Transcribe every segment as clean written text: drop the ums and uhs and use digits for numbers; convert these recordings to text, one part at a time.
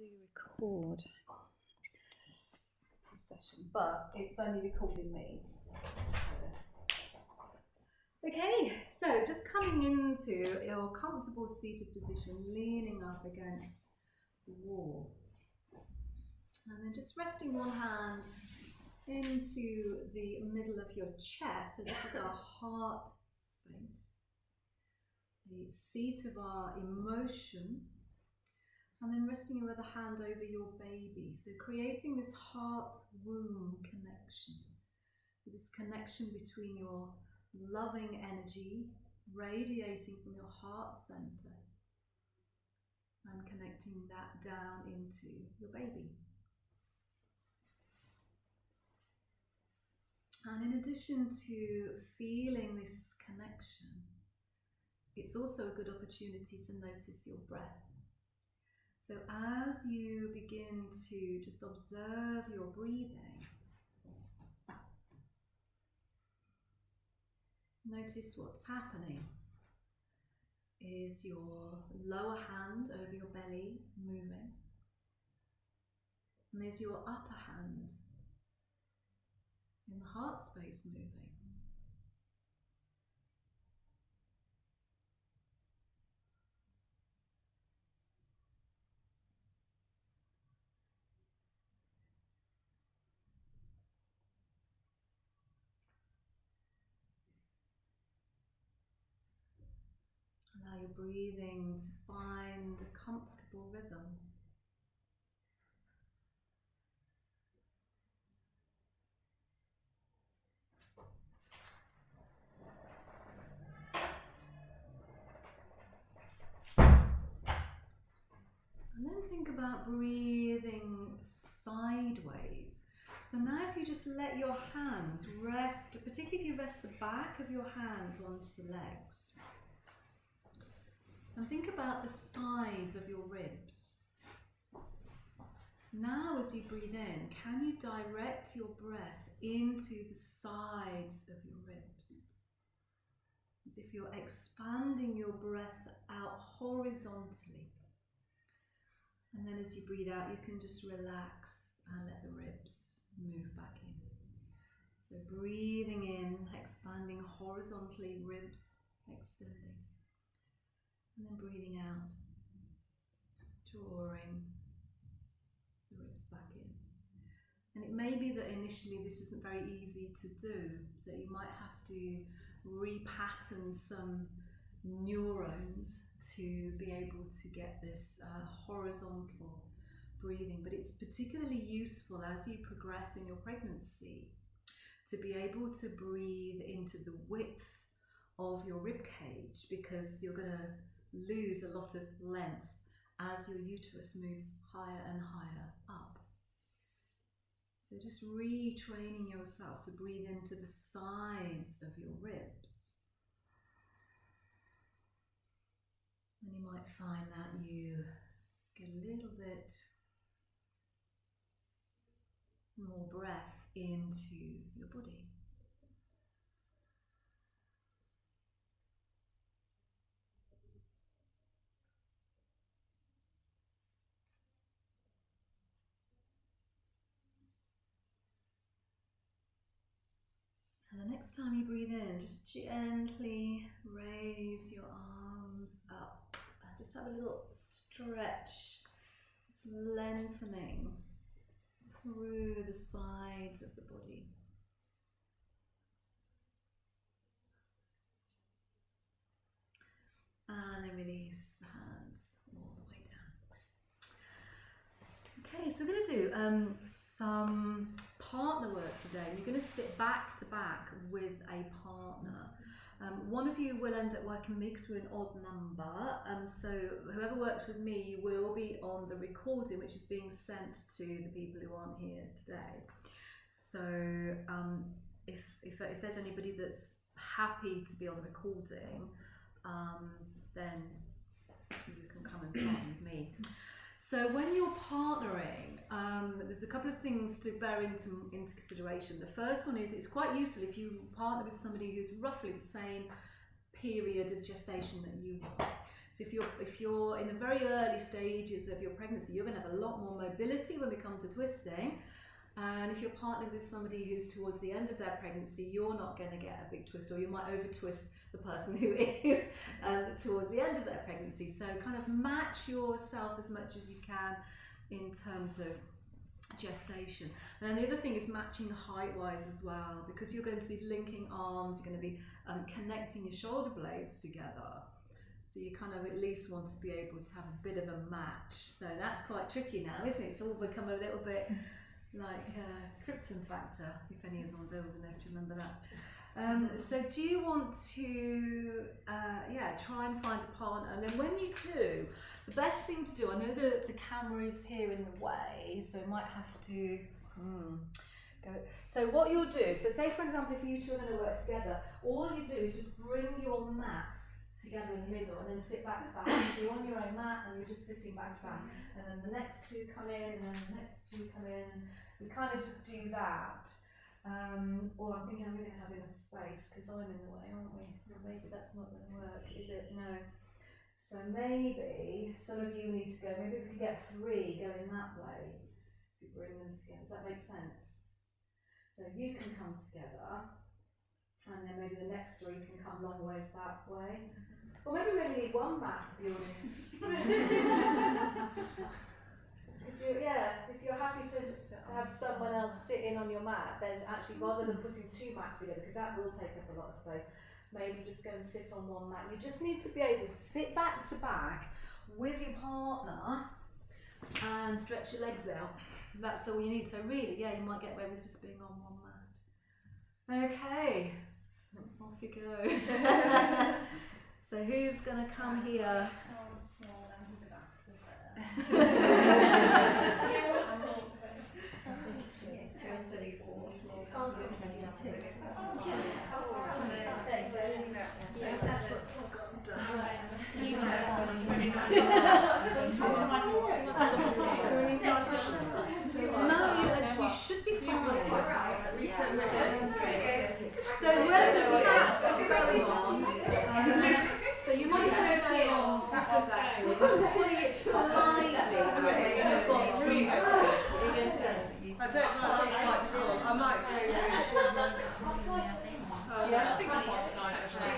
do record the session, but it's only recording me. Okay, so just coming into your comfortable seated position, leaning up against the wall. And then just resting one hand into the middle of your chest. So this is our heart space, the seat of our emotion. And then resting your other hand over your baby. So creating this heart-womb connection. So this connection between your loving energy radiating from your heart center and connecting that down into your baby. And in addition to feeling this connection, it's also a good opportunity to notice your breath. So as you begin to just observe your breathing, notice what's happening. Is your lower hand over your belly moving? And is your upper hand in the heart space moving? Allow your breathing to find a comfortable rhythm. And then think about breathing sideways. So now if you just let your hands rest, particularly if you rest the back of your hands onto the legs. And think about the sides of your ribs. Now as you breathe in, can you direct your breath into the sides of your ribs? As if you're expanding your breath out horizontally. And then as you breathe out, you can just relax and let the ribs move back in. So breathing in, expanding horizontally, ribs extending. And then breathing out, drawing the ribs back in. And it may be that initially this isn't very easy to do, so you might have to repattern some neurons to be able to get this horizontal breathing. But it's particularly useful as you progress in your pregnancy to be able to breathe into the width of your rib cage, because you're going to lose a lot of length as your uterus moves higher and higher up. So just retraining yourself to breathe into the sides of your ribs. And you might find that you get a little bit more breath into your body. And the next time you breathe in, just gently raise your arms up. And just have a little stretch, just lengthening through the sides of the body. And then release the hands all the way down. Okay, so we're going to do some partner work today. You're going to sit back to back with a partner. One of you will end up working with me because we're an odd number. So whoever works with me will be on the recording, which is being sent to the people who aren't here today. So if there's anybody that's happy to be on the recording, then you can come and partner with me. So when you're partnering, there's a couple of things to bear into consideration. The first one is it's quite useful if you partner with somebody who's roughly the same period of gestation that you are, So if you're in the very early stages of your pregnancy, you're going to have a lot more mobility when we come to twisting. And if you're partnered with somebody who's towards the end of their pregnancy, you're not going to get a big twist, or you might over twist the person who is towards the end of their pregnancy. So kind of match yourself as much as you can in terms of gestation. And then the other thing is matching height-wise as well, because you're going to be linking arms, you're going to be connecting your shoulder blades together. So you kind of at least want to be able to have a bit of a match. So that's quite tricky now, isn't it? It's all become a little bit like Krypton factor, if anyone's old enough to remember that. So do you want to try and find a partner, and then when you do, the best thing to do, I know the camera is here in the way, so you might have to go. So what you'll do, so say for example if you two are going to work together, all you do is just bring your mats together in the middle and then sit back to back. So you're on your own mat and you're just sitting back to back, and then the next two come in, and then the next two come in. We kind of just do that. Or I'm thinking I'm going to have enough space because I'm in the way, aren't we? So maybe that's not going to work, is it? No. So maybe some of you need to go. Maybe we could get three going that way. If you bring them together, does that make sense? So you can come together, and then maybe the next three can come long ways that way. Or maybe we only need one mat, to be honest. If you're happy to have someone else sitting on your mat, then actually rather than putting two mats together, because that will take up a lot of space, maybe just go and sit on one mat. You just need to be able to sit back to back with your partner and stretch your legs out. That's all you need. So really, you might get away with just being on one mat. Okay, off you go. So who's going to come here? No, you should be fine. So where's the mat going on? So you might go on backwards actually, but just pulling it slightly out. You've got room. I don't know, I'm quite tall. I might do. Yeah, I think I'm 5'9" actually.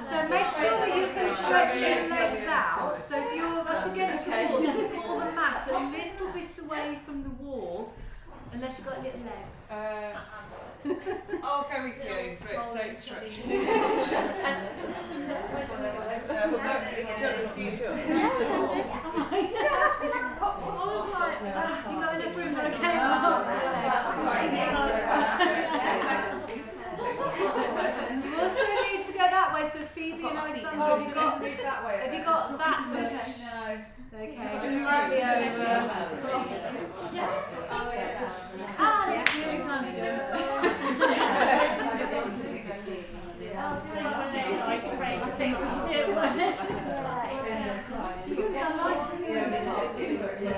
So make sure that you can stretch your legs out. So if you're up against the wall, just pull the mat a little bit away from the wall, unless you've got little legs. I'll go with you, but don't stretch me. We'll go with you, sure. I was like, you got enough room there? You also need to go that way, so Phoebe and Alexandra, have you got that? Okay. No. Okay, slightly over. And it's nearly time to go.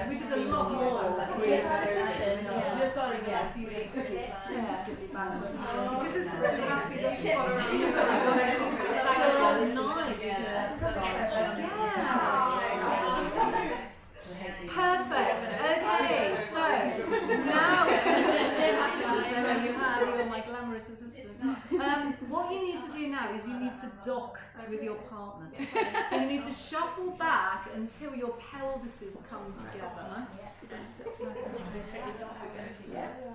We did a lot more. Sorry, a few weeks tentatively balanced. Because it's such a happy that you follow around. It's so nice to. Perfect. Okay, so now you're my glamorous assistant. What you need to do now is you need to dock with your partner. So you need to shuffle back until your pelvises come together.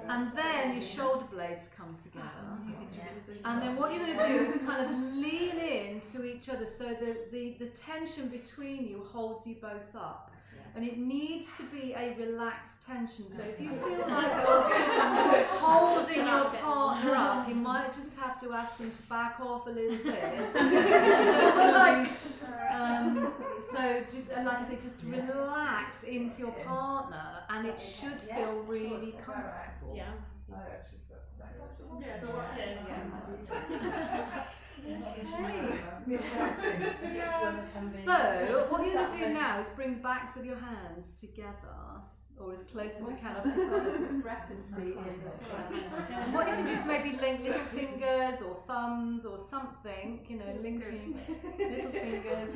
And then your shoulder blades come together. And then what you're going to do is kind of lean into each other so the tension between you holds you both up. And it needs to be a relaxed tension. So if you feel like you're holding your partner up, you might just have to ask them to back off a little bit. So just, like I say, just relax into your partner, and it should feel really comfortable. Yeah. So what you're going to do now is bring the backs of your hands together or as close as you can. Obviously, you've got a discrepancy in. And what you can do is maybe link little fingers or thumbs or something, you know, linking little fingers.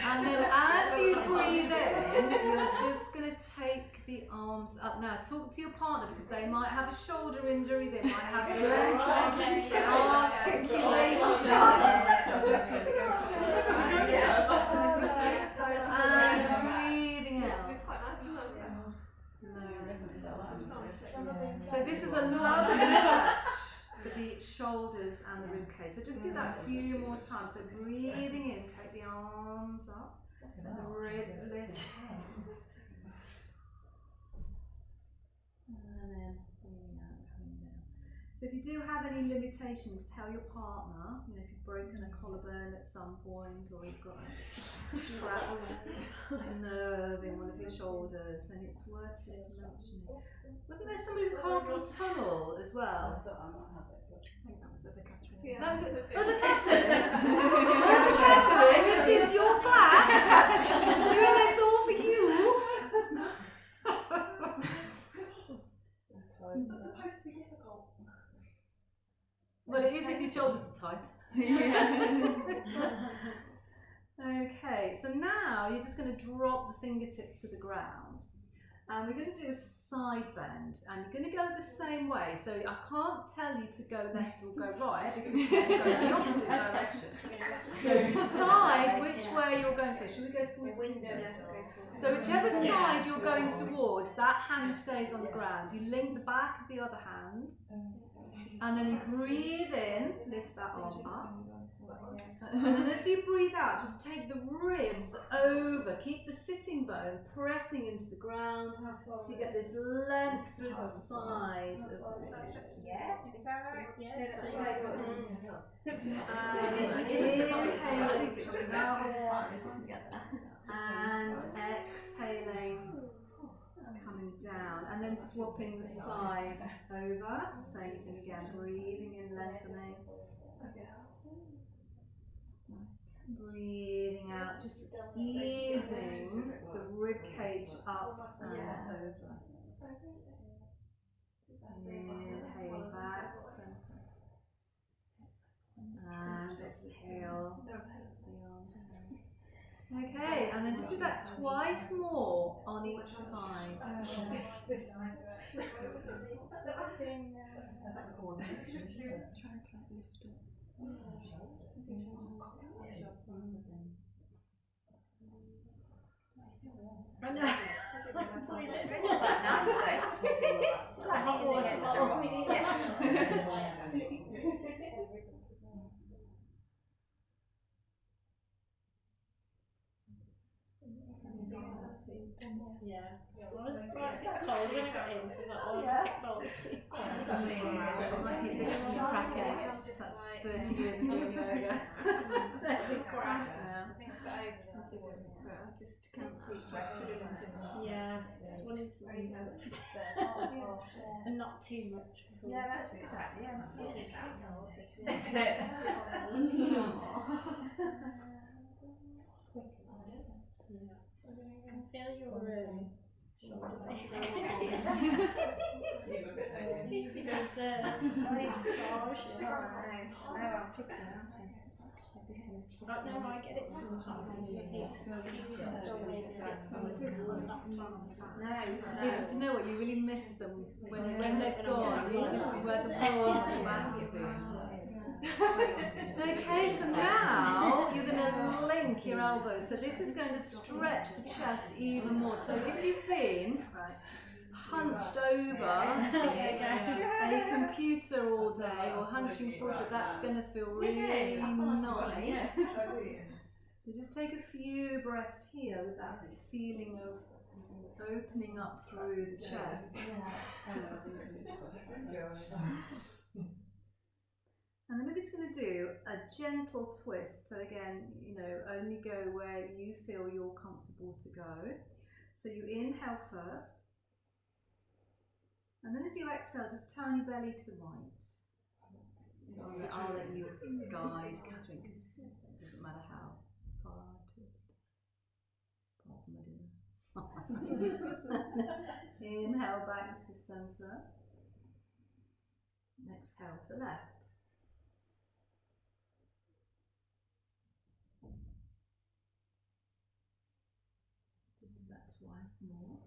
And then as you breathe in, you're just going to take the arms up. Now, talk to your partner because they might have a shoulder injury, they might have less articulation. And breathing out. So this is a lovely stretch for the shoulders and the rib cage. So just do that a few more times. So breathing in, take the arms up, and the ribs lift. And then breathing out, coming down. So if you do have any limitations, tell your partner, you know, if you've broken a collarbone at some point or you've got a trapped nerve in one of your shoulders, then it's worth just mentioning. Wasn't there somebody with carpal tunnel as well? I think that was with Catherine. Yeah. That was it. Brother Catherine! Brother Catherine, this is your class! I'm doing this all for you! That's supposed to be difficult. Well, it is if your shoulders are tight. Okay, so now you're just going to drop the fingertips to the ground. And we're going to do a side bend, and you're going to go the same way. So I can't tell you to go left or go right because you're going to go in the opposite direction. So decide which way you're going for. Should we go towards the window? So whichever side you're going towards, that hand stays on the ground. You link the back of the other hand, and then you breathe in, lift that arm up. And then as you breathe out, just take the ribs over, keep the sitting bone pressing into the ground so you get this length through the side of the rib. Yeah, is that right? Yeah, and exhaling, coming down, and then swapping the side over. Same thing again, breathing in, lengthening. Breathing out, just easing the rib cage up and over. Inhale back, center. And exhale. Okay, and then just do that twice more on each side. This side. I know. Yeah. I was like a bit cold when I got in, so I was like, oh, I'm kickballs. That's 30 years of doing yoga. It's grass now. I just can't see flexibility. Yeah, just wanted something and not too much. Yeah, that's good. Yeah, not feeling I can feel your shoulder blades. No, I get it sometimes. It's, do you know what, you really miss them when they've gone. This is where the ball lands. Okay, so now you're going to link your elbows. So this is going to stretch the chest even more. So if you've been hunched over a computer all day or hunching forward, that's going to feel really nice. So just take a few breaths here with that feeling of opening up through the chest. And then we're just going to do a gentle twist. So again, you know, only go where you feel you're comfortable to go. So you inhale first. And then as you exhale, just turn your belly to the right. So I'll let you guide, Catherine, because it doesn't matter how far I twist. Apart from my dinner. Inhale back to the centre. Exhale to left. Just do that twice more.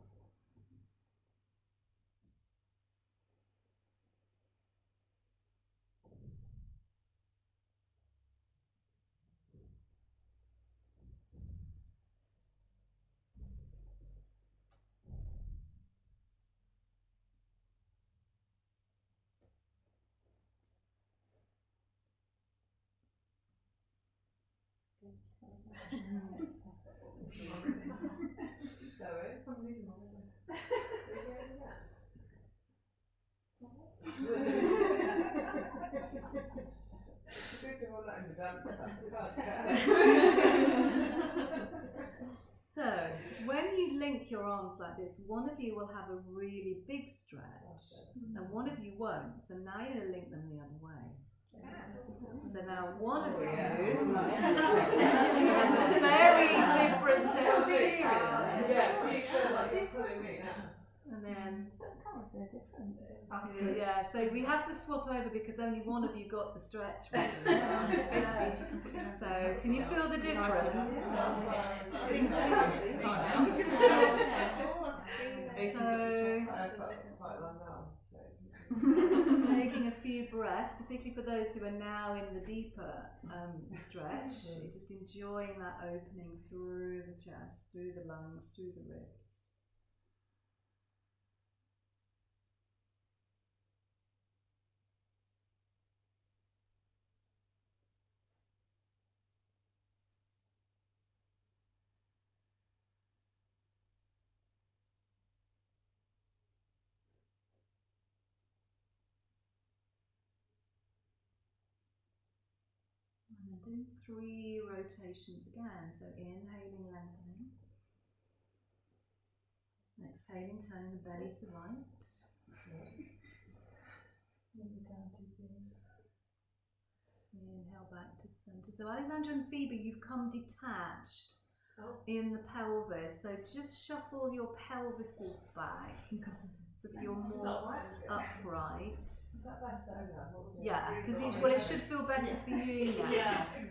Sorry, I'm losing my So, when you link your arms like this, one of you will have a really big stretch and one of you won't. So now you're going to link them the other way. So now one of you has a very different experience. And then, yeah, so we have to swap over because only one of you got the stretch. So, can you feel the difference? Just taking a few breaths, particularly for those who are now in the deeper stretch, just enjoying that opening through the chest, through the lungs, through the ribs. And then do 3 rotations again. So inhaling, lengthening. Exhaling, turning the belly to the right. Inhale back to centre. So Alexandra and Phoebe, you've come detached in the pelvis. So just shuffle your pelvises back so that you're more upright. Is that better? Yeah, because well, it should feel better for you now. Yeah. Can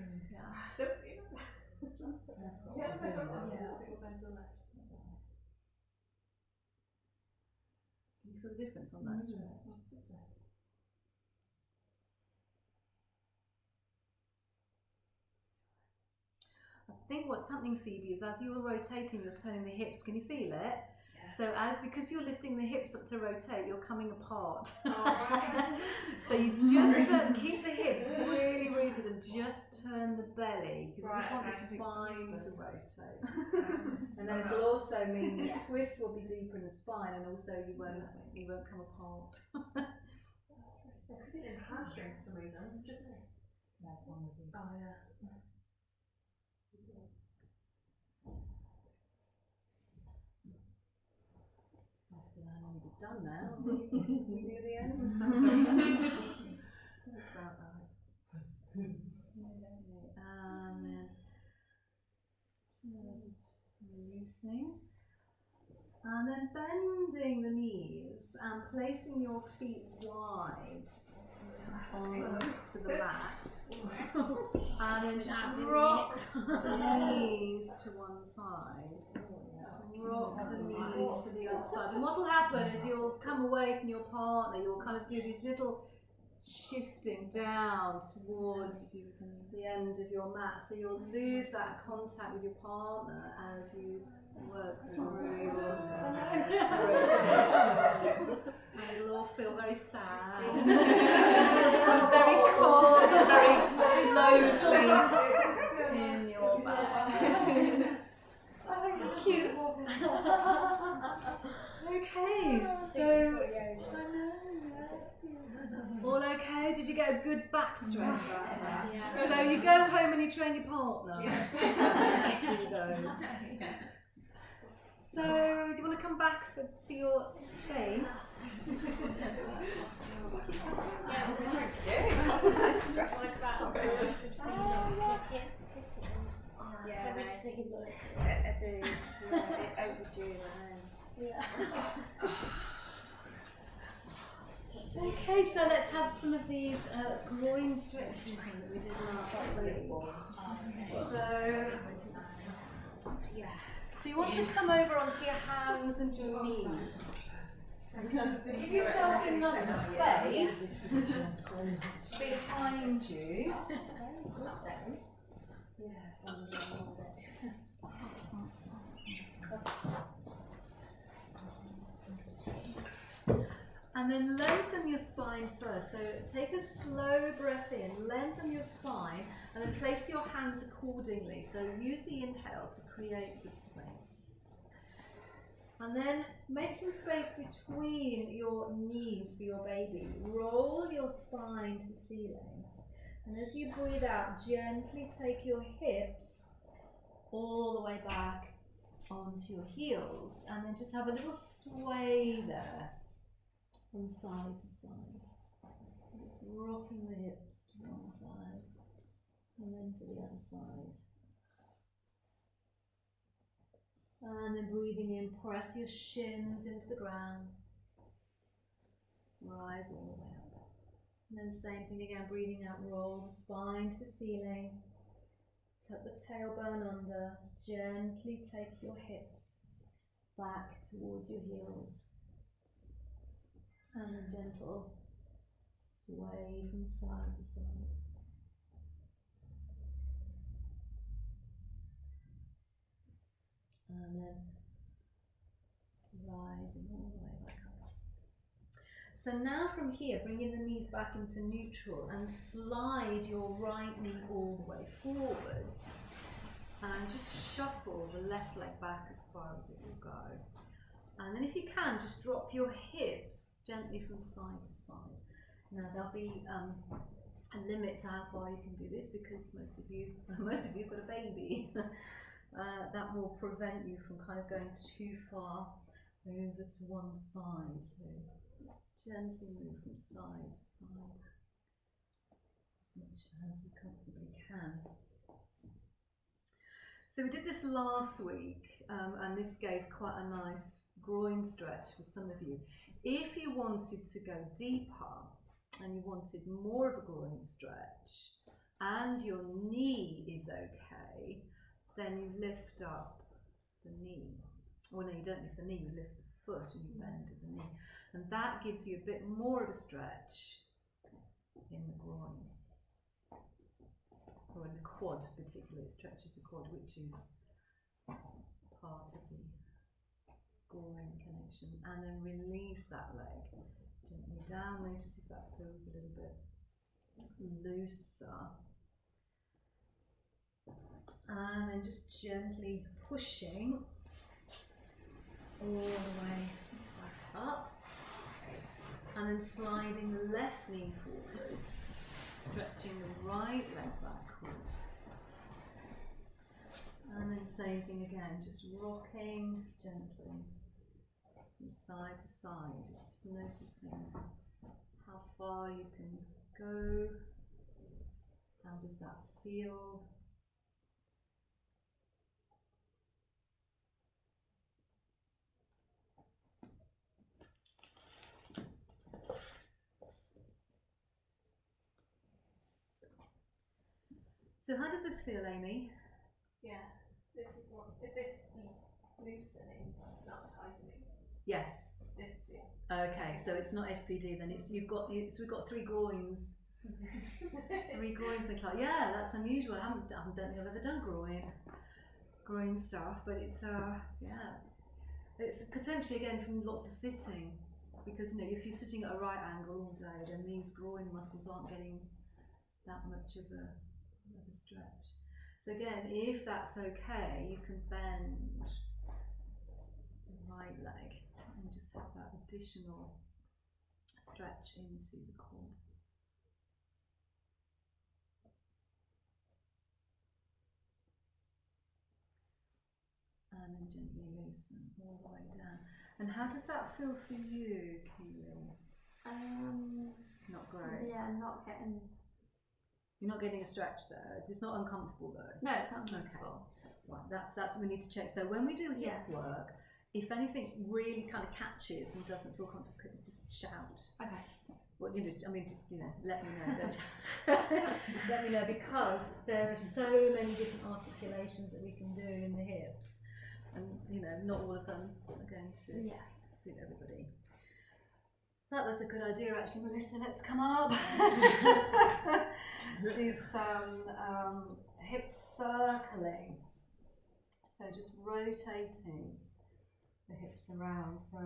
you feel the difference on that stretch? I think what's happening, Phoebe, is as you're rotating, you're turning the hips. Can you feel it? So because you're lifting the hips up to rotate, you're coming apart. So you just keep the hips really rooted and just turn the belly because you just want the spine to rotate. And then it'll also mean the twist will be deeper in the spine and also you won't come apart. I could in hamstring for some reason, it's just me. Oh yeah. Done now. Near the end. That's about right. And then just releasing. And then bending the knees and placing your feet wide onto the mat. And then just rock the knees to one side. Rock the knees to the other side. And what will happen is you'll come away from your partner, you'll kind of do these little shifting down towards the end of your mat. So you'll lose that contact with your partner as you work through your rotations. And it'll all feel very sad, very cold, and very lonely in your back. Oh, cute. Okay, so all okay? Did you get a good back stretch right now? Yeah. So you go home and you train your partner. Do those. So do you want to come back to your space? Yeah, we just need to look. I do. Overdue, I know. Okay, so let's have some of these groin stretches then that we did last week. So you want to come over onto your hands and your knees. Give yourself enough space behind you. And then lengthen your spine first. So take a slow breath in, lengthen your spine, and then place your hands accordingly. So use the inhale to create the space. And then make some space between your knees for your baby. Roll your spine to the ceiling. And as you breathe out, gently take your hips all the way back onto your heels. And then just have a little sway there from side to side. Just rocking the hips to one side and then to the other side. And then breathing in, press your shins into the ground. Rise all the way up. And then same thing again, breathing out, roll the spine to the ceiling. Tuck the tailbone under. Gently take your hips back towards your heels. And a gentle sway from side to side. And then rising all the way back up. So now from here, bringing the knees back into neutral and slide your right knee all the way forwards. And just shuffle the left leg back as far as it will go. And then if you can, just drop your hips gently from side to side. Now there'll be a limit to how far you can do this because most of you have got a baby. That will prevent you from kind of going too far over to one side. So just gently move from side to side as much as you comfortably can. So we did this last week, and this gave quite a nice groin stretch for some of you. If you wanted to go deeper and you wanted more of a groin stretch and your knee is okay, then you lift up the knee. Well, no, you don't lift the knee, you lift the foot and you bend at the knee. And that gives you a bit more of a stretch in the groin. Or in the quad particularly, it stretches the quad, which is part of the groin connection. And then release that leg gently down. Notice if that feels a little bit looser. And then just gently pushing all the way back up. And then sliding the left knee forwards, stretching the right leg backwards. And then same thing again, just rocking gently from side to side, just noticing how far you can go. How does that feel? So how does this feel, Amy? Yeah, this is what, is this loosening, not tightening? Yes. This, yeah. Okay, so it's not SPD then. It's so we've got three groins. Three groins in the class. Yeah, that's unusual. I don't think I've ever done groin stuff, but it's yeah, it's potentially again from lots of sitting, because if you're sitting at a right angle all day, then these groin muscles aren't getting that much of a stretch. So again, if that's okay, you can bend the right leg and just have that additional stretch into the quad. And then gently loosen all the way down. And how does that feel for you, Keely? Not great. Yeah, not getting. You're not getting a stretch there. It's not uncomfortable though. No, it's not uncomfortable. Okay. Right, that's what we need to check. So when we do hip work, if anything really kind of catches and doesn't feel comfortable, just shout. Okay. Well, you know, I mean, just, you know, let me know, don't let me know, because there are so many different articulations that we can do in the hips, and you know, not all of them are going to suit everybody. That was a good idea, actually, Melissa. Let's come up. Do some hip circling. So just rotating the hips around. So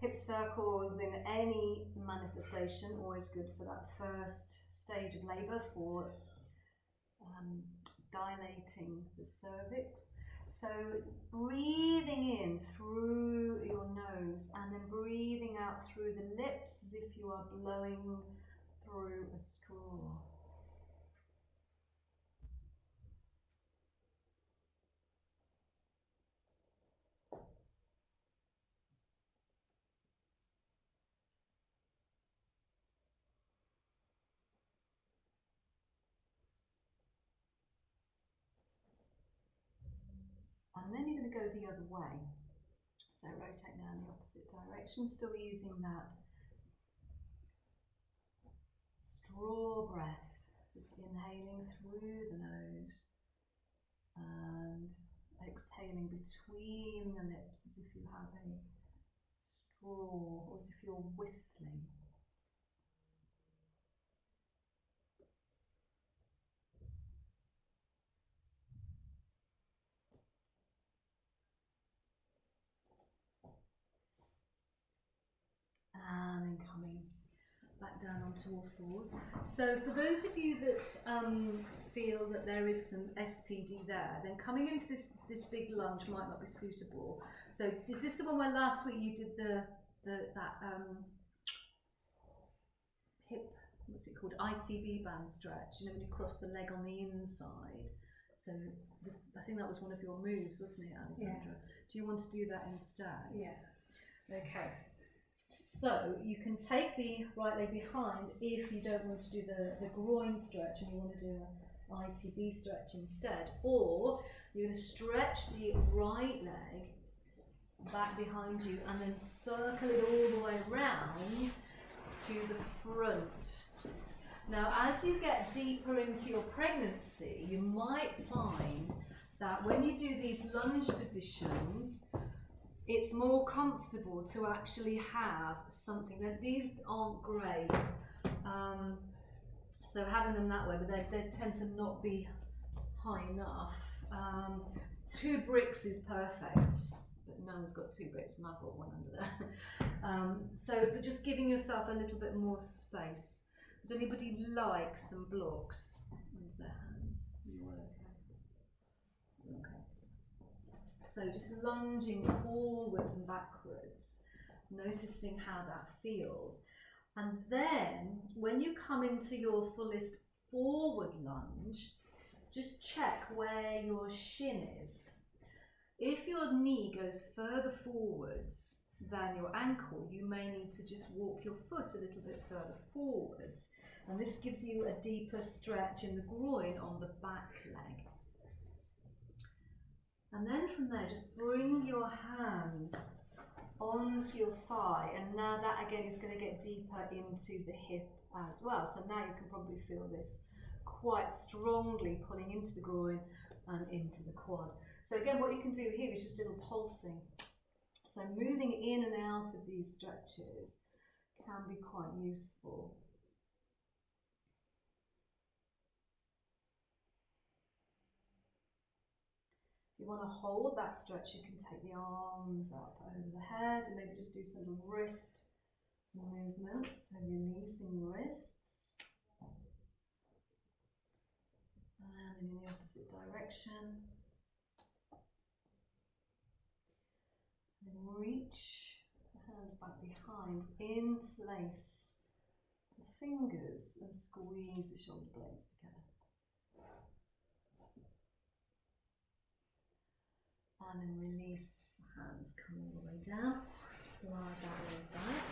hip circles in any manifestation, always good for that first stage of labour, for dilating the cervix. So breathing in through your nose and then breathing out through the lips as if you are blowing through a straw. And then you're going to go the other way. So rotate now in the opposite direction, still using that straw breath, just inhaling through the nose and exhaling between the lips as if you have a straw, or as if you're whistling. And then coming back down onto all fours. So for those of you that feel that there is some SPD there, then coming into this big lunge might not be suitable. So is this the one where last week you did that hip, what's it called, ITB band stretch, you know, when you cross the leg on the inside? So I think that was one of your moves, wasn't it, Alessandra? Yeah. Do you want to do that instead? Yeah. Okay. So you can take the right leg behind if you don't want to do the groin stretch and you want to do an ITB stretch instead, or you're going to stretch the right leg back behind you and then circle it all the way around to the front. Now, as you get deeper into your pregnancy, you might find that when you do these lunge positions, it's more comfortable to actually have something. That these aren't great, so having them that way, but they tend to not be high enough. 2 bricks is perfect, but no one's got 2 bricks, and I've got one under there. So, but just giving yourself a little bit more space. Does anybody like some blocks into their hands? You all okay? Okay. So just lunging forwards and backwards, noticing how that feels. And then when you come into your fullest forward lunge, just check where your shin is. If your knee goes further forwards than your ankle, you may need to just walk your foot a little bit further forwards. And this gives you a deeper stretch in the groin on the back leg. And then from there, just bring your hands onto your thigh, and now that again is going to get deeper into the hip as well. So now you can probably feel this quite strongly pulling into the groin and into the quad. So again, what you can do here is just a little pulsing. So moving in and out of these stretches can be quite useful. If you want to hold that stretch, you can take the arms up over the head and maybe just do some little wrist movements, so releasing the wrists. And in the opposite direction. And reach the hands back behind, interlace the fingers and squeeze the shoulder blades together. And then release the hands, come all the way down, slide that leg back.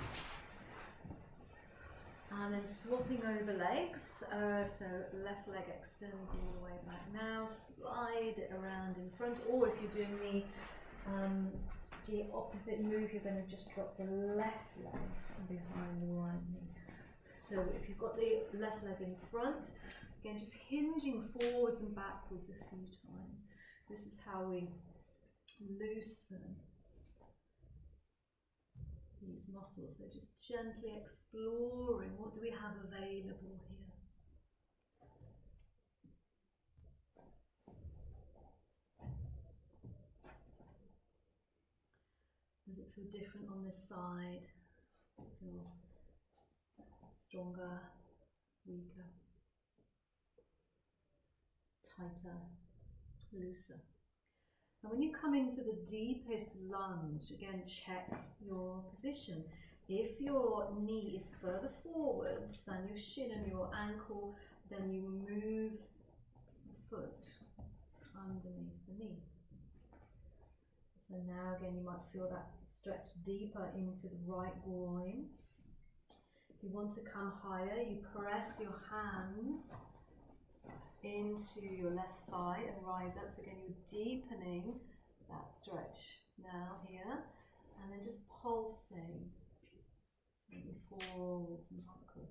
And then swapping over legs, so left leg extends all the way back now, slide it around in front, or if you're doing the the opposite move, you're going to just drop the left leg behind the right knee. So if you've got the left leg in front, again just hinging forwards and backwards a few times. This is how we loosen these muscles. So just gently exploring, what do we have available here? Does it feel different on this side? Feel stronger, weaker, tighter, looser? And when you come into the deepest lunge, again check your position. If your knee is further forwards than your shin and your ankle, then you move the foot underneath the knee. So now again you might feel that stretch deeper into the right groin. If you want to come higher, you press your hands into your left thigh and rise up. So again, you're deepening that stretch now here, and then just pulsing maybe forwards and backwards.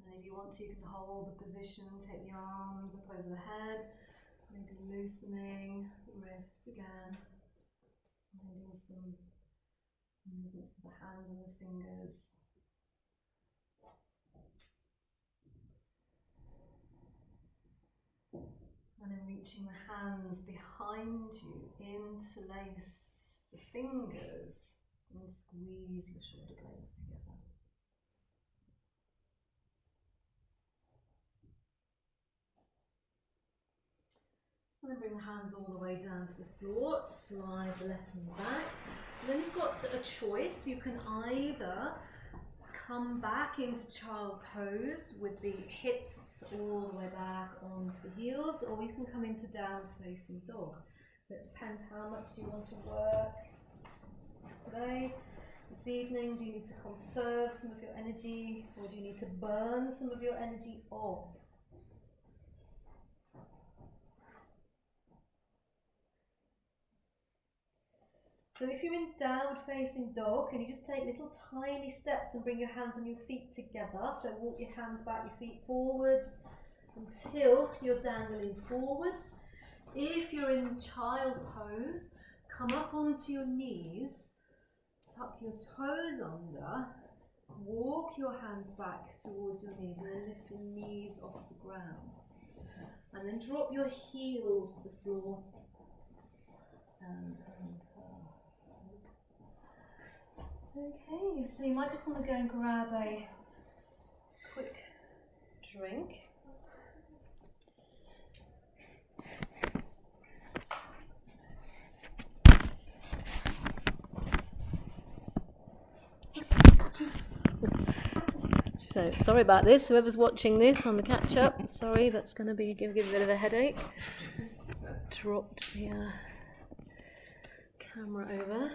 And if you want to, you can hold the position, take the arms up over the head. Maybe loosening the wrist again, finding some movements of the hands and the fingers. And then reaching the hands behind you, interlace the fingers and squeeze your shoulder blades together. And then bring the hands all the way down to the floor, slide the left knee back. And then you've got a choice. You can either come back into child pose with the hips all the way back onto the heels, or you can come into down facing dog. So it depends, how much do you want to work today, this evening? Do you need to conserve some of your energy, or do you need to burn some of your energy off? So if you're in downward facing dog, can you just take little tiny steps and bring your hands and your feet together? So walk your hands back, your feet forwards until you're dangling forwards. If you're in child pose, come up onto your knees, tuck your toes under, walk your hands back towards your knees, and then lift the knees off the ground. And then drop your heels to the floor and okay, so you might just want to go and grab a quick drink. So sorry about this, whoever's watching this on the catch up, sorry, that's going to be give a bit of a headache. Dropped the camera over.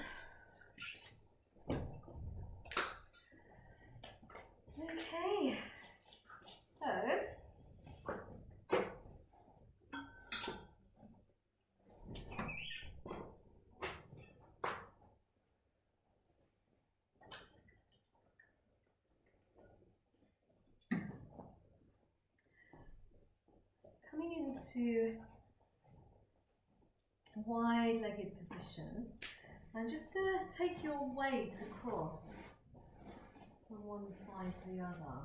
Okay, so coming into wide-legged position, and just take your weight across from one side to the other,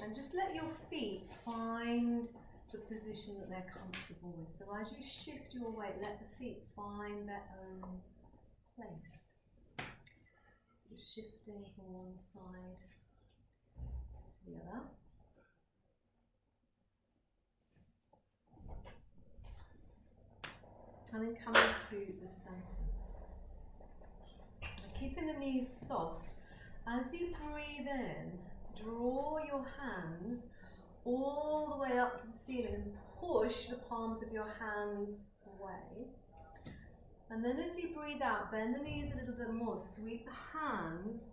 and just let your feet find the position that they're comfortable with. So as you shift your weight, let the feet find their own place. So just shifting from one side to the other. And then coming to the centre. Keeping the knees soft. As you breathe in, draw your hands all the way up to the ceiling and push the palms of your hands away. And then as you breathe out, bend the knees a little bit more, sweep the hands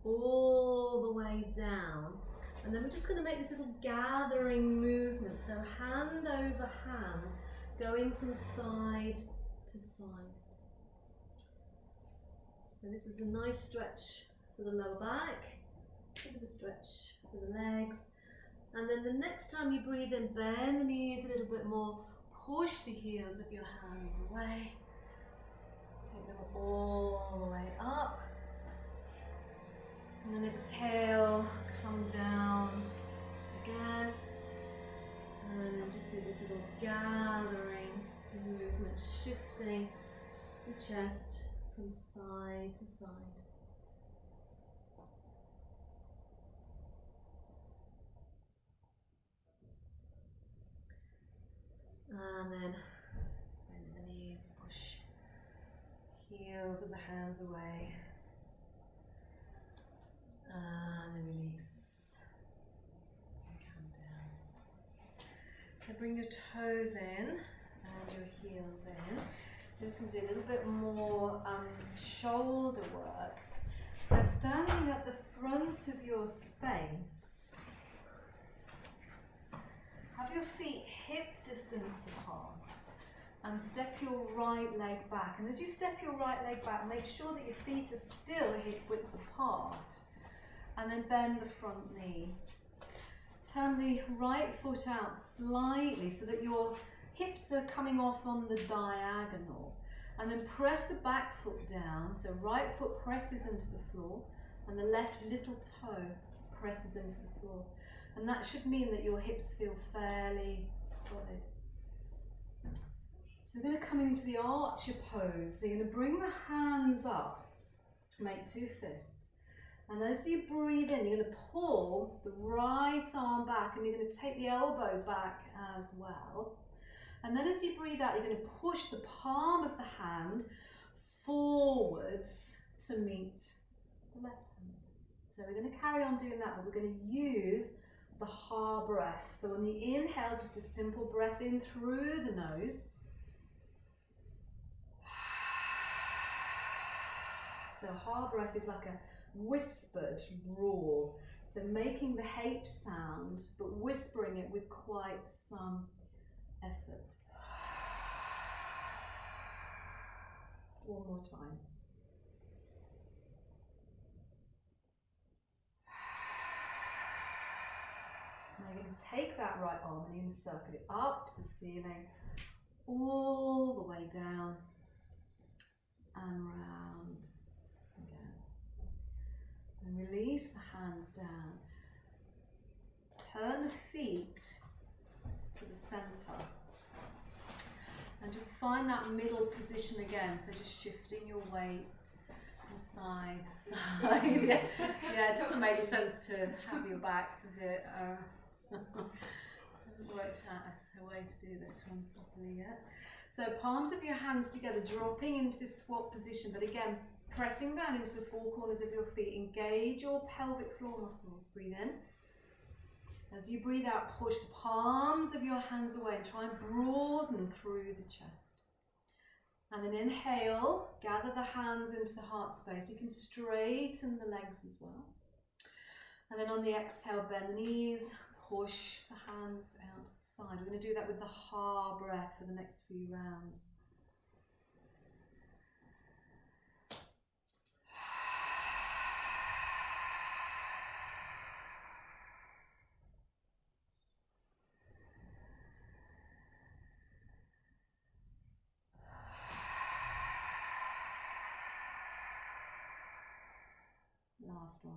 all the way down. And then we're just going to make this little gathering movement. So hand over hand, going from side to side. So this is a nice stretch for the lower back, a bit of a stretch for the legs. And then the next time you breathe in, bend the knees a little bit more, push the heels of your hands away. Take them all the way up. And then exhale, come down again. And then just do this little gathering movement, shifting the chest from side to side. And then bend the knees, push heels of the hands away. And release. And come down. So bring your toes in and your heels in. So just going to do a little bit more shoulder work. So standing at the front of your space, have your feet hip distance apart and step your right leg back. And as you step your right leg back, make sure that your feet are still hip width apart. And then bend the front knee. Turn the right foot out slightly so that your hips are coming off on the diagonal. And then press the back foot down. So right foot presses into the floor and the left little toe presses into the floor. And that should mean that your hips feel fairly solid. So we're going to come into the archer pose. So you're going to bring the hands up, make two fists. And as you breathe in, you're going to pull the right arm back and you're going to take the elbow back as well. And then as you breathe out, you're going to push the palm of the hand forwards to meet the left hand. So we're going to carry on doing that, but we're going to use the ha breath. So on the inhale, just a simple breath in through the nose. So ha breath is like a whispered roar, so making the H sound but whispering it with quite some effort. One more time. Now you're going to take that right arm and you're going to circle it up to the ceiling, all the way down and round. And release the hands down. Turn the feet to the center. And just find that middle position again. So just shifting your weight from side to side. Yeah, it doesn't make sense to have your back, does it? Haven't worked out a way to do this one properly yet. So palms of your hands together, dropping into this squat position. But again, pressing down into the four corners of your feet. Engage your pelvic floor muscles. Breathe in. As you breathe out, push the palms of your hands away and try and broaden through the chest. And then inhale, gather the hands into the heart space. You can straighten the legs as well. And then on the exhale, bend the knees, push the hands out to the side. We're going to do that with the ha breath for the next few rounds. Last one.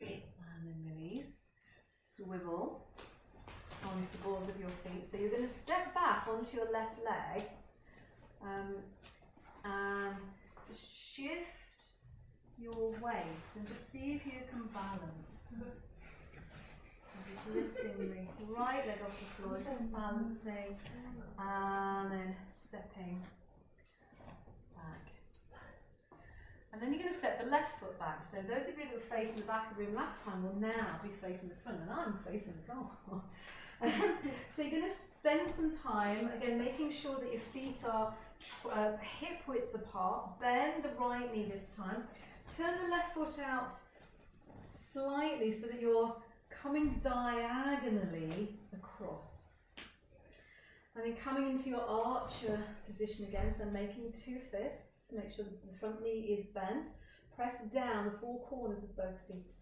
And then release. Swivel onto the balls of your feet. So you're going to step back onto your left leg and shift your weight and just see if you can balance. Just lifting the right leg off the floor, just balancing and then stepping back. And then you're going to step the left foot back. So those of you that were facing the back of the room last time will now be facing the front, and I'm facing the goal. So you're going to spend some time, again, making sure that your feet are hip width apart. Bend the right knee this time. Turn the left foot out slightly so that you're coming diagonally across. And then coming into your archer position again, so making 2 fists. Make sure the front knee is bent. Press down the 4 corners of both feet.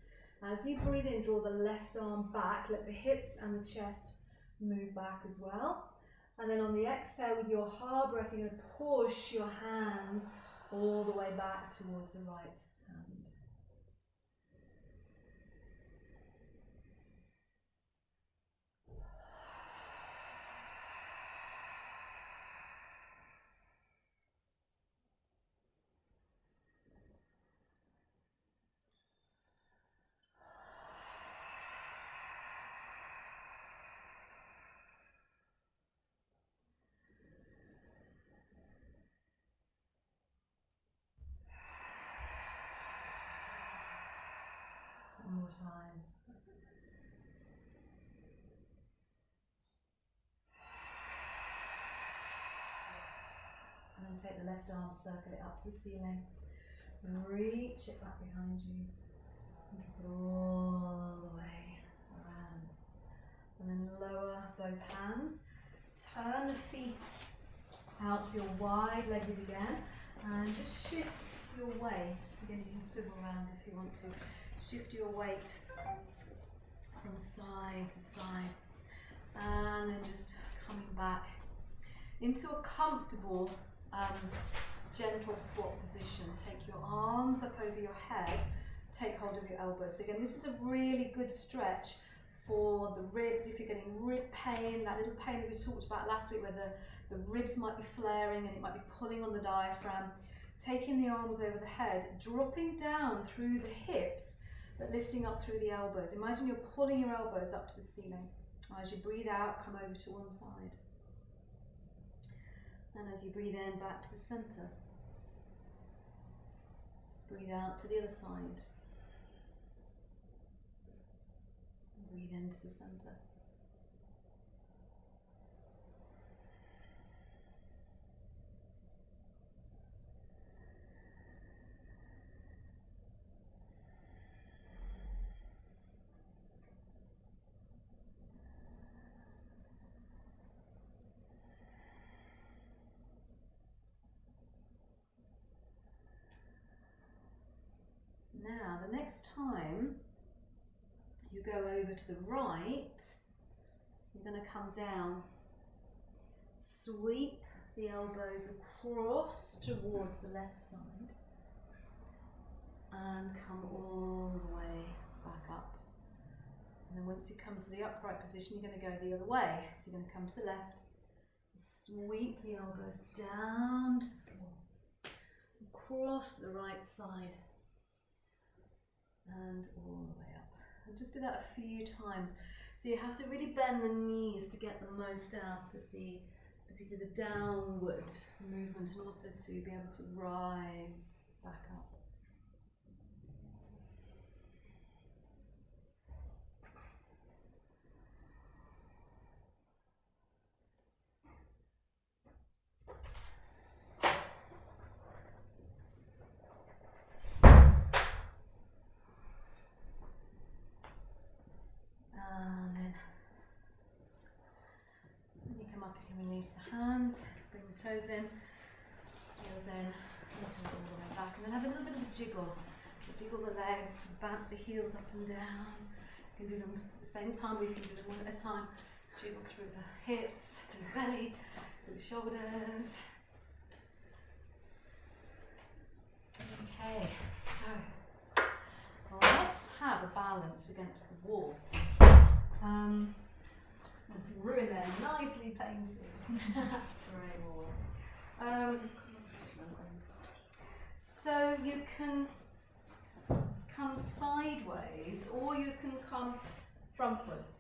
As you breathe in, draw the left arm back. Let the hips and the chest move back as well. And then on the exhale, with your hard breath, you're going to push your hand all the way back towards the right hand. One more time. And then take the left arm, circle it up to the ceiling. Reach it back behind you. And drop it all the way around. And then lower both hands. Turn the feet out so you're wide-legged again. And just shift your weight. Again, you can swivel around if you want to. Shift your weight from side to side, and then just coming back into a comfortable, gentle squat position. Take your arms up over your head, take hold of your elbows. So again, this is a really good stretch for the ribs. If you're getting rib pain, that little pain that we talked about last week where the ribs might be flaring and it might be pulling on the diaphragm, taking the arms over the head, dropping down through the hips, but lifting up through the elbows. Imagine you're pulling your elbows up to the ceiling. As you breathe out, come over to one side. And as you breathe in, back to the center. Breathe out to the other side. Breathe into the center. Now, the next time you go over to the right, you're going to come down, sweep the elbows across towards the left side, and come all the way back up. And then once you come to the upright position, you're going to go the other way. So you're going to come to the left, sweep the elbows down to the floor, across to the right side, and all the way up. And just do that a few times. So you have to really bend the knees to get the most out of the, particularly the downward movement, and also to be able to rise back up. And then when you come up, you can release the hands, bring the toes in, heels in, until all the way back, and then have a little bit of a jiggle. Jiggle the legs, bounce the heels up and down. You can do them at the same time, or you can do them one at a time. Jiggle through the hips, through the belly, through the shoulders. Okay, so let's have a balance against the wall. There's a ruin there, nicely painted. Grey wall. So you can come sideways, or you can come frontwards.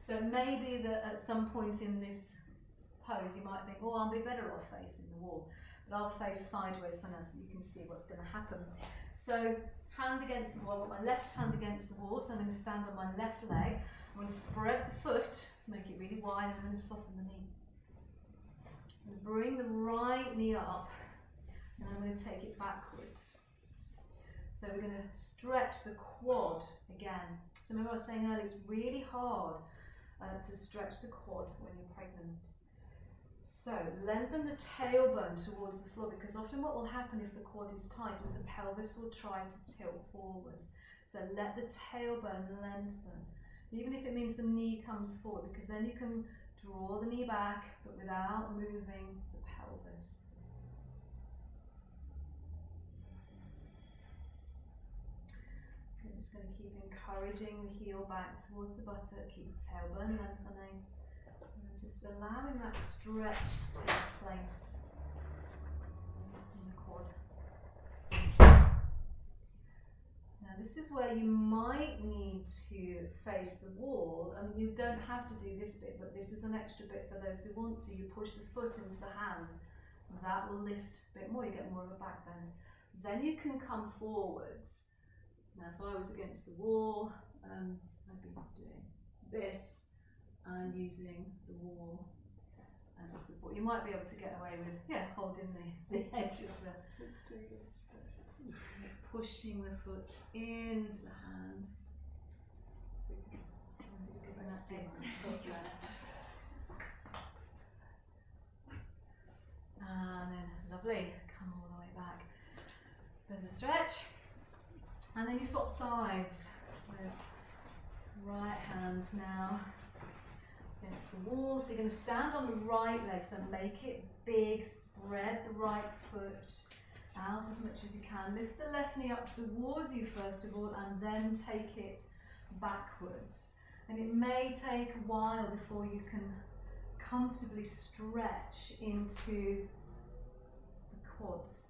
So maybe that at some point in this pose you might think, oh, I'll be better off facing the wall. but I'll face sideways for now so you can see what's going to happen. So hand against the wall, I've got my left hand against the wall, so I'm going to stand on my left leg. I'm going to spread the foot to make it really wide, and I'm going to soften the knee. I'm going to bring the right knee up, and I'm going to take it backwards. So we're going to stretch the quad again. So remember I was saying earlier, it's really hard to stretch the quad when you're pregnant. So lengthen the tailbone towards the floor, because often what will happen if the quad is tight is the pelvis will try to tilt forwards. So let the tailbone lengthen, even if it means the knee comes forward, because then you can draw the knee back but without moving the pelvis. I'm just going to keep encouraging the heel back towards the buttock, keep the tailbone lengthening. Just allowing that stretch to take place in the quad. Now this is where you might need to face the wall. I mean, you don't have to do this bit, but this is an extra bit for those who want to. You push the foot into the hand, that will lift a bit more, you get more of a back bend. Then you can come forwards. Now if I was against the wall, I'd be doing this and using the wall as a support. You might be able to get away with, holding the edge of the, pushing the foot into the hand. And just giving that extra stretch. And then, lovely, come all the way back. Bit of a stretch. And then you swap sides. So, right hand now against the wall. So you're going to stand on the right leg, so make it big, spread the right foot out as much as you can. Lift the left knee up towards you first of all, and then take it backwards. And it may take a while before you can comfortably stretch into the quads.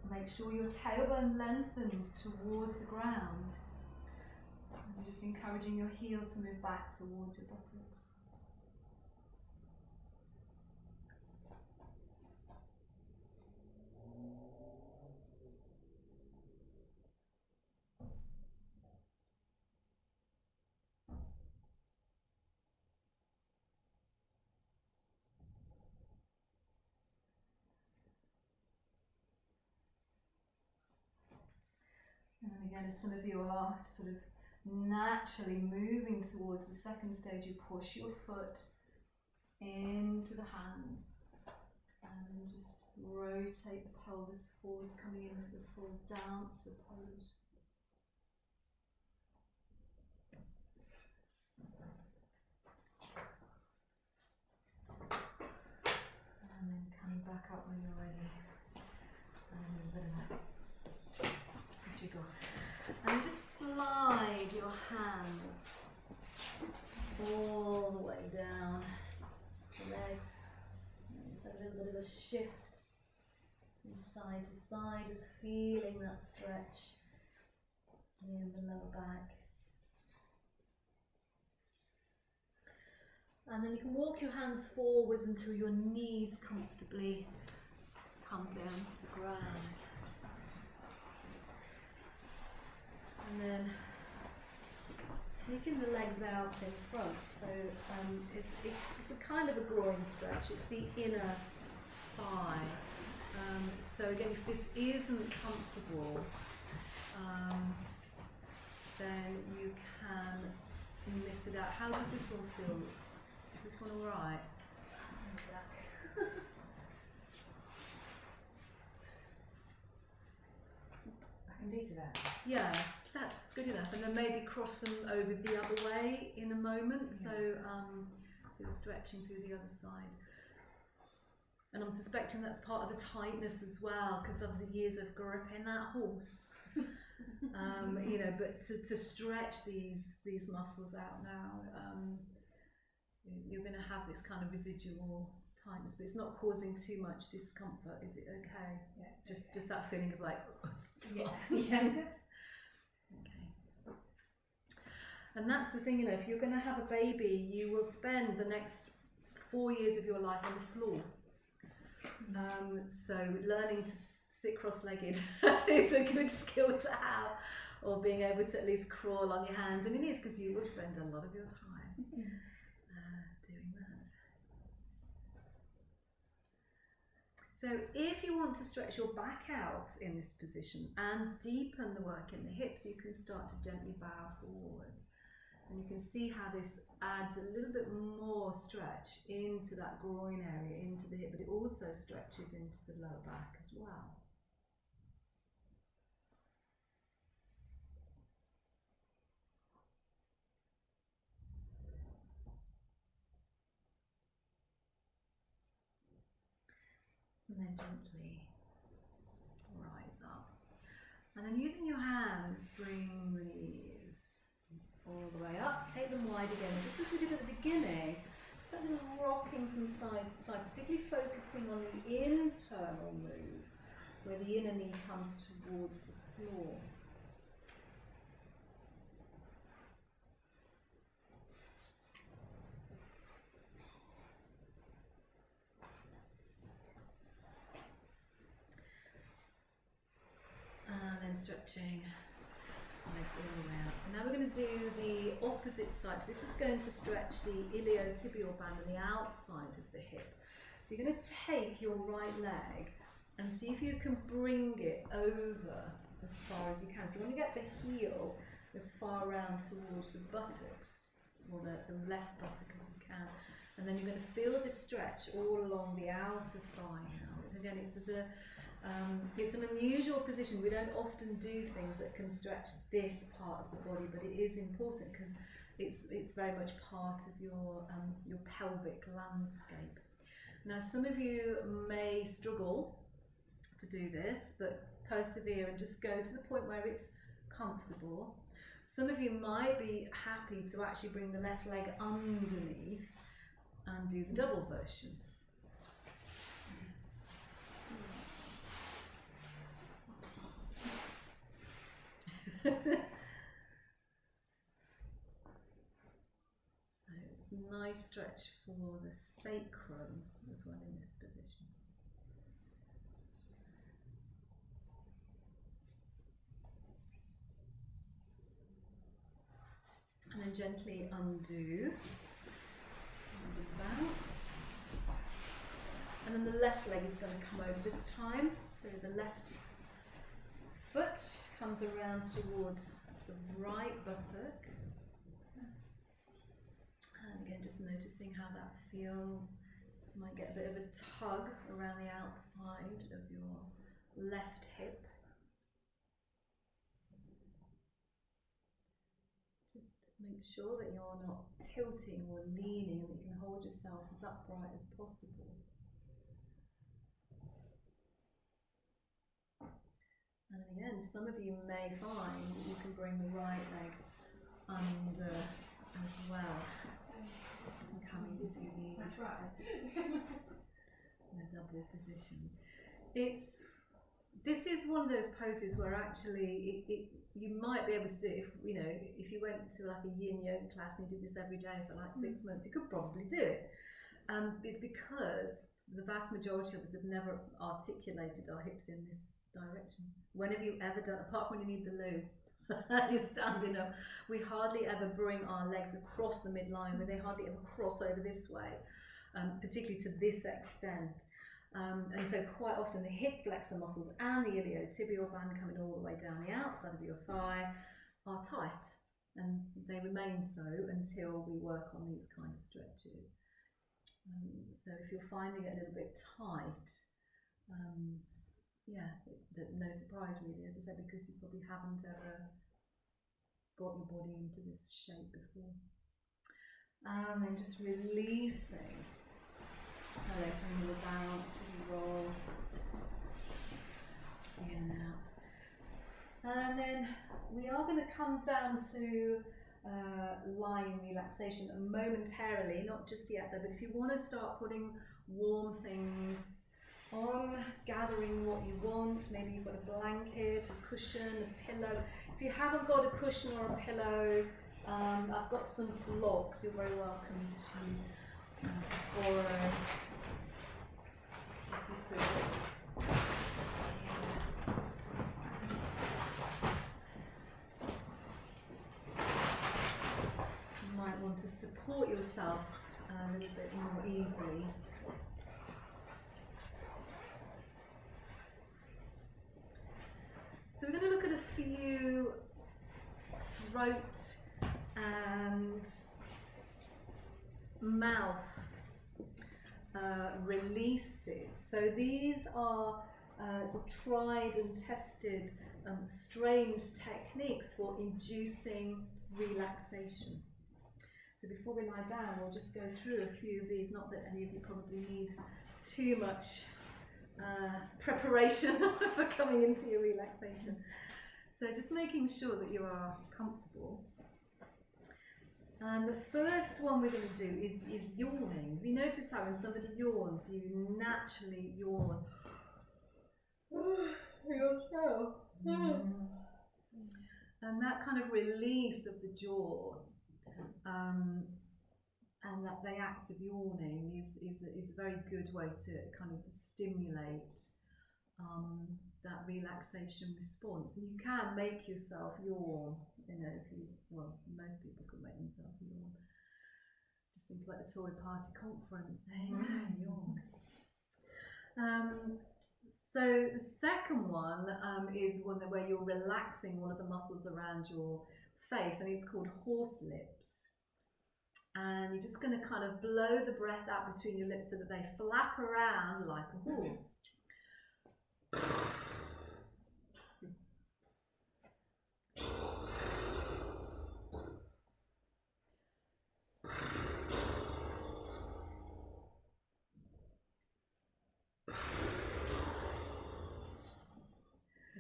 Make sure your tailbone lengthens towards the ground. And just encouraging your heel to move back towards your buttocks. And again, as some of you are sort of naturally moving towards the second stage, you push your foot into the hand and just rotate the pelvis forwards, coming into the full dancer pose. And then coming back up when you're ready. And a bit of a jiggle. And just slide your hands all the way down the legs. And just have a little bit of a shift from side to side, just feeling that stretch in the lower back. And then you can walk your hands forwards until your knees comfortably come down to the ground. And then taking the legs out in front, so it's a kind of a groin stretch, it's the inner thigh. So again, if this isn't comfortable, then you can miss it out. How does this one feel? Is this one alright? I can do to that. Yeah, that's good enough. And then maybe cross them over the other way in a moment. So, so you're stretching through the other side. And I'm suspecting that's part of the tightness as well, because obviously years of gripping that horse. You know, but to stretch these muscles out now, you're going to have this kind of residual tightness, but it's not causing too much discomfort. Is it okay? Yeah, Just that feeling of like, yeah. Okay. And that's the thing, you know, if you're going to have a baby, you will spend the next 4 years of your life on the floor. So learning to sit cross-legged is a good skill to have, or being able to at least crawl on your hands, and it is because you will spend a lot of your time doing that. So if you want to stretch your back out in this position and deepen the work in the hips, you can start to gently bow forwards. And you can see how this adds a little bit more stretch into that groin area, into the hip, but it also stretches into the lower back as well. And then gently rise up. And then using your hands, bring the knees all the way up, take them wide again, just as we did at the beginning, just that little rocking from side to side, particularly focusing on the internal move, where the inner knee comes towards the floor. And then stretching legs all the way out. So now we're going to do the opposite side. So this is going to stretch the iliotibial band on the outside of the hip. So you're going to take your right leg and see if you can bring it over as far as you can. So you want to get the heel as far around towards the buttocks, or the left buttock as you can. And then you're going to feel this stretch all along the outer thigh now. Again, it's an unusual position. We don't often do things that can stretch this part of the body, but it is important because it's very much part of your pelvic landscape. Now, some of you may struggle to do this, but persevere and just go to the point where it's comfortable. Some of you might be happy to actually bring the left leg underneath and do the double version. So, nice stretch for the sacrum as well in this position. And then gently undo, bounce. And then the left leg is going to come over this time. So the left foot comes around towards the right buttock. And again, just noticing how that feels. You might get a bit of a tug around the outside of your left hip. Just make sure that you're not tilting or leaning, that you can hold yourself as upright as possible. And again, some of you may find that you can bring the right leg under as well. And coming to the double position. This is one of those poses where actually you might be able to do it if you went to like a yin yoga class and you did this every day for like 6 months, you could probably do it. It's because the vast majority of us have never articulated our hips in this direction. When have you ever done, apart from when you need the loo, you're standing up, we hardly ever bring our legs across the midline, where they hardly ever cross over this way, particularly to this extent. And so quite often the hip flexor muscles and the iliotibial band coming all the way down the outside of your thigh are tight, and they remain so until we work on these kind of stretches. So if you're finding it a little bit tight, no surprise really, as I said, because you probably haven't ever got your body into this shape before. And then just releasing. Legs under the bounce, roll in and out. And then we are going to come down to lying relaxation momentarily, not just yet though, but if you want to start putting warm things on, gathering what you want, maybe you've got a blanket, a cushion, a pillow. If you haven't got a cushion or a pillow, I've got some blocks, you're very welcome to borrow if you feel it. You might want to support yourself a little bit more easily. So we're going to look at a few throat and mouth releases. So these are sort of tried and tested, strange techniques for inducing relaxation. So before we lie down, we'll just go through a few of these. Not that any of you probably need too much preparation for coming into your relaxation. So just making sure that you are comfortable. And the first one we're going to do is yawning. Have you noticed how when somebody yawns, you naturally yawn? And that kind of release of the jaw and that the act of yawning is a very good way to kind of stimulate that relaxation response. And you can make yourself yawn, you know, most people can make themselves yawn. Just think like the Tory Party conference, they yawn. So the second one is one where you're relaxing one of the muscles around your face, and it's called horse lips. And you're just going to kind of blow the breath out between your lips so that they flap around like a horse.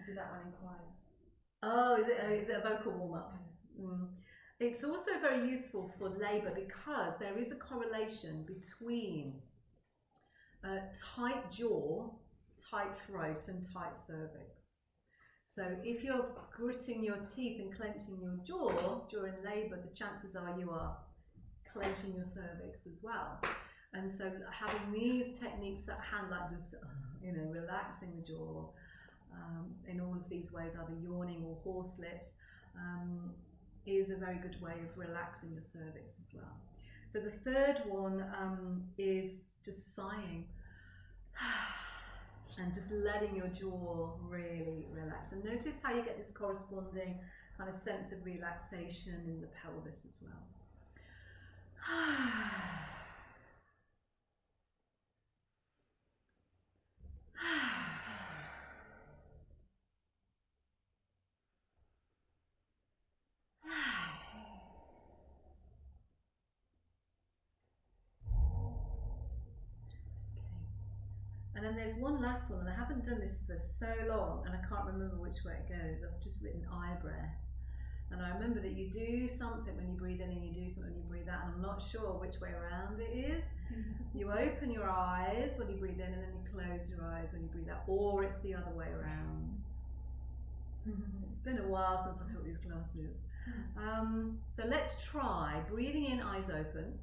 Do that one in choir. Oh, is it a vocal warm-up? Mm. It's also very useful for labour because there is a correlation between tight jaw, tight throat and tight cervix. So if you're gritting your teeth and clenching your jaw during labour, the chances are you are clenching your cervix as well. And so having these techniques at hand, like just, relaxing the jaw, in all of these ways, either yawning or horse lips, is a very good way of relaxing the cervix as well. So the third one is just sighing and just letting your jaw really relax. And notice how you get this corresponding kind of sense of relaxation in the pelvis as well. And then there's one last one, and I haven't done this for so long, and I can't remember which way it goes. I've just written eye breath. And I remember that you do something when you breathe in and you do something when you breathe out, and I'm not sure which way around it is. You open your eyes when you breathe in, and then you close your eyes when you breathe out, or it's the other way around. It's been a while since I taught these classes. So let's try breathing in, eyes open.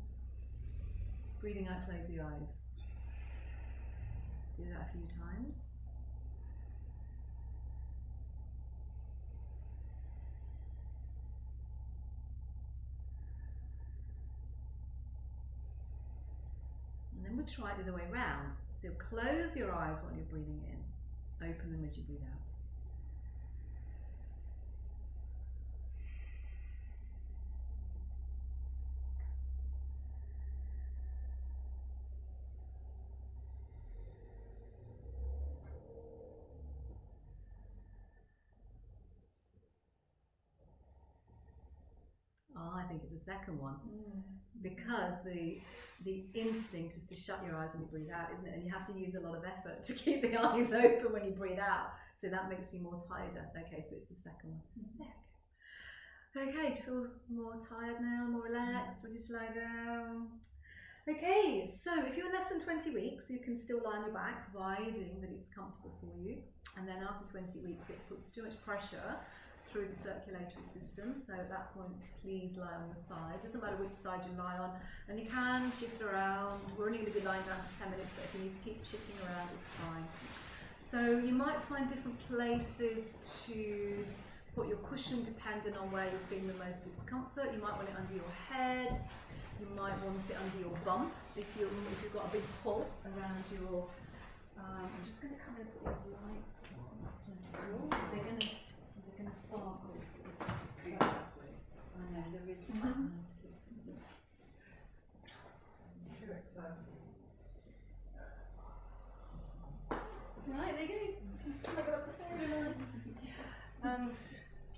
Breathing out, close the eyes. Do that a few times. And then we'll try it the other way around. So close your eyes while you're breathing in, open them as you breathe out. I think it's the second one, because the instinct is to shut your eyes when you breathe out, isn't it? And you have to use a lot of effort to keep the eyes open when you breathe out, so that makes you more tired. Okay, so it's the second one. Okay, do you feel more tired now, more relaxed? Ready to lie down? Okay, so if you're less than 20 weeks, you can still lie on your back, providing that it's comfortable for you. And then after 20 weeks, it puts too much pressure through the circulatory system. So at that point, please lie on your side. Doesn't matter which side you lie on, and you can shift around. We're only going to be lying down for 10 minutes, but if you need to keep shifting around, it's fine. So you might find different places to put your cushion depending on where you're feeling the most discomfort. You might want it under your head. You might want it under your bum if you've got a big pull around your. I'm just going to come in and put these lights on. They're gonna sparkle. It's I know there is. Too exciting. Right, they're going to smuggle up the fairy lights.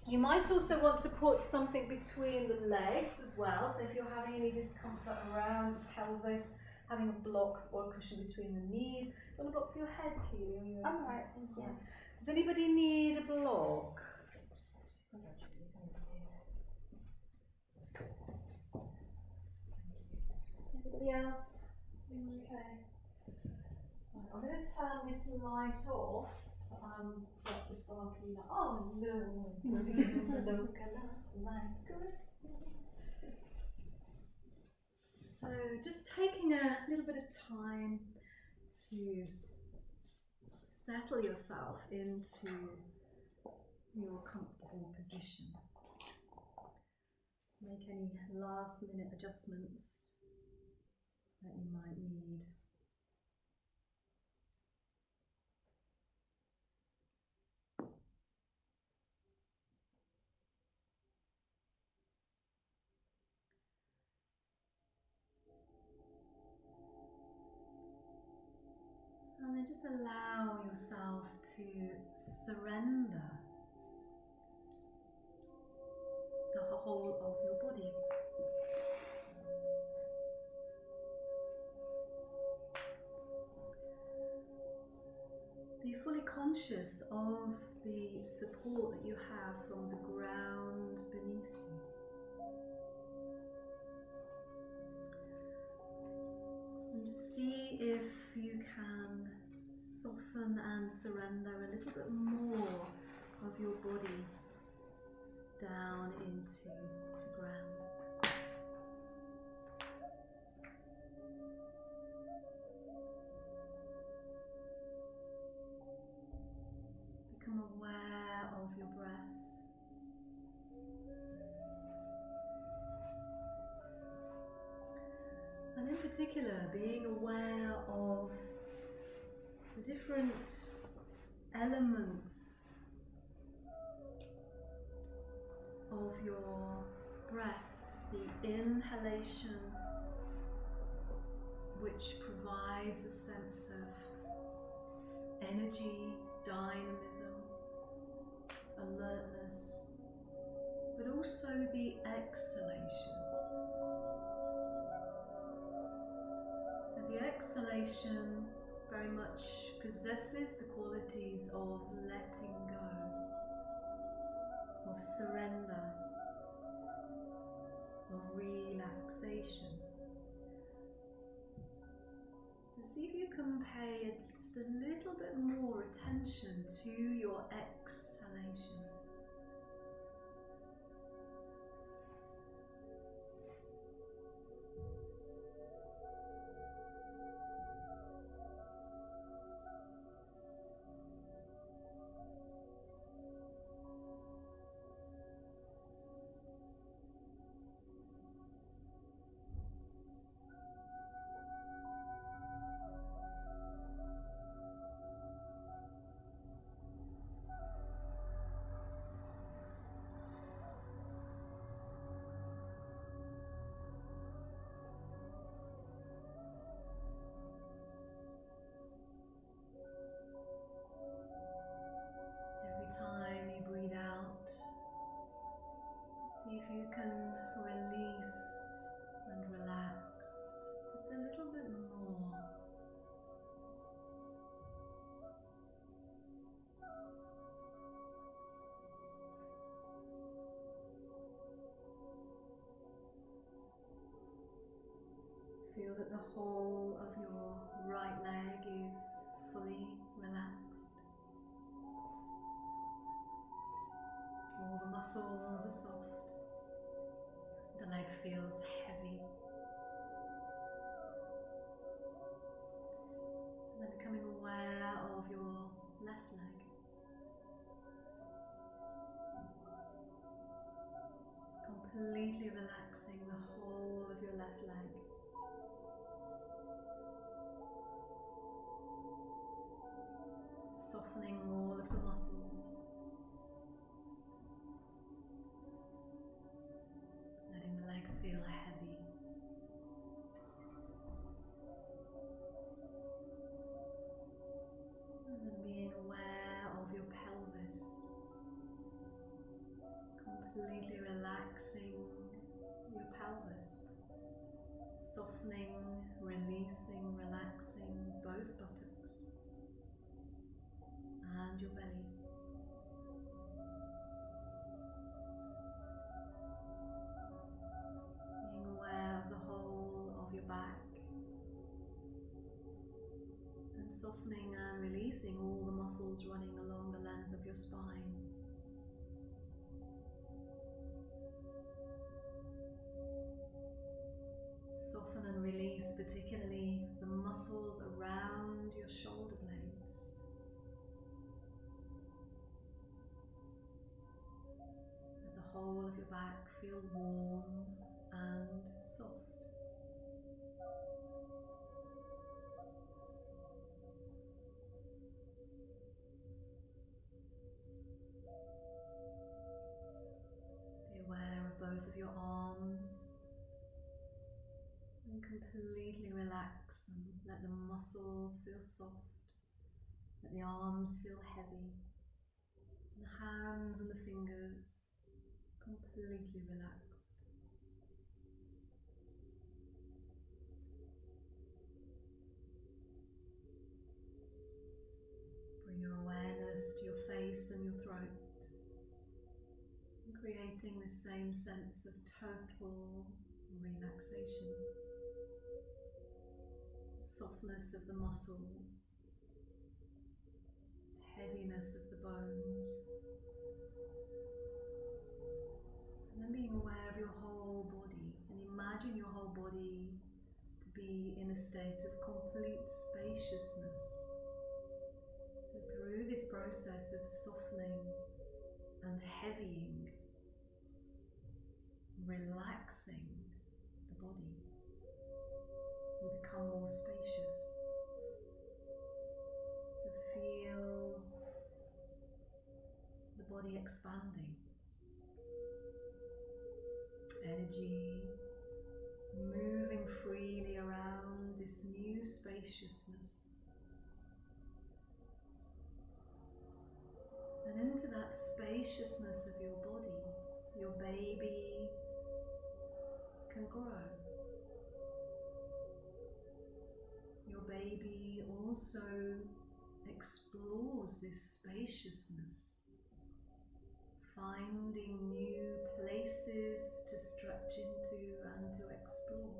You might also want to put something between the legs as well. So if you're having any discomfort around the pelvis, having a block or a cushion between the knees. You want a block for your head, Keely? I'm alright, thank you. Does anybody need a block? Anybody else? Okay. Right, I'm going to turn this light off. Got the sparkly light. Oh no! It's beginning to look like this. So just taking a little bit of time to settle yourself into your comfortable position. Make any last minute adjustments that you might need. And then just allow yourself to surrender the whole of your body. Be fully conscious of the support that you have from the ground beneath you. And just see if you can soften and surrender a little bit more of your body down into the ground. Become aware of your breath. And in particular, being aware of the different elements of your breath, the inhalation, which provides a sense of energy, dynamism, alertness, but also the exhalation. So the exhalation very much possesses the qualities of letting go, of surrender, of relaxation. So see if you can pay just a little bit more attention to your exhalation. Time you breathe out, see if you can release and relax just a little bit more. Feel that the whole of your right leg is fully relaxed. All the muscles are soft. The leg feels heavy. And then becoming aware of your left leg. Completely relaxing the whole of your left leg. Softening all of the muscles. Letting the leg feel heavy. And then being aware of your pelvis. Completely relaxing your pelvis. Softening, releasing, relaxing both buttocks and your belly. Being aware of the whole of your back and softening and releasing all the muscles running along the length of your spine. Soften and release particularly the muscles around your shoulder blades. Let the whole of your back feel warm and soft. Be aware of both of your arms. And completely relax them. Let the muscles feel soft. Let the arms feel heavy. And the hands and the fingers completely relaxed. Bring your awareness to your face and your throat. And creating this same sense of total relaxation. Softness of the muscles, heaviness of the bones, and then being aware of your whole body, and imagine your whole body to be in a state of complete spaciousness. So through this process of softening and heavying, relaxing the body, you become more spacious. So feel the body expanding. Energy moving freely around this new spaciousness. And into that spaciousness of your body, your baby can grow. Your baby also explores this spaciousness, finding new places to stretch into and to explore.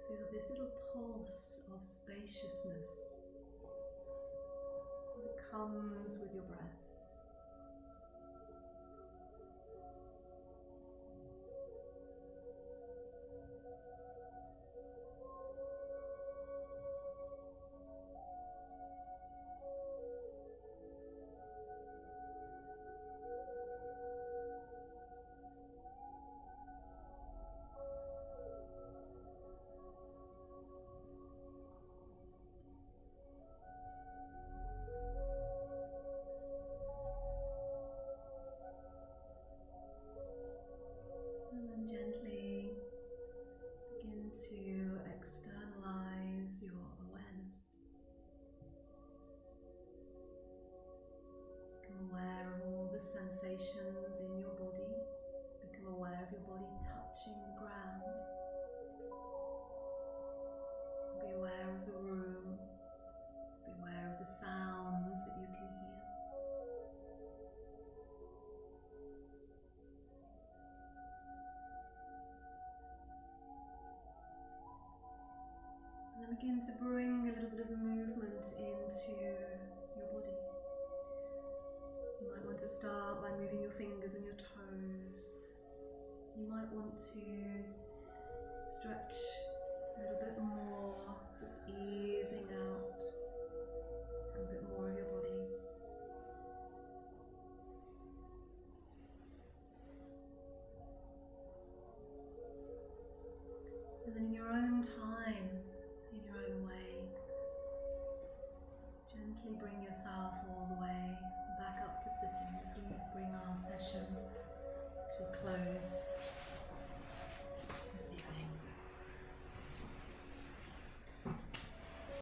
Feel this little pulse of spaciousness that comes with your breath. begin to bring a little bit of movement into your body. You might want to start by moving your fingers and your toes. You might want to stretch a little bit more, just easing out a bit more of your body. And then in your own time, in your own way, gently bring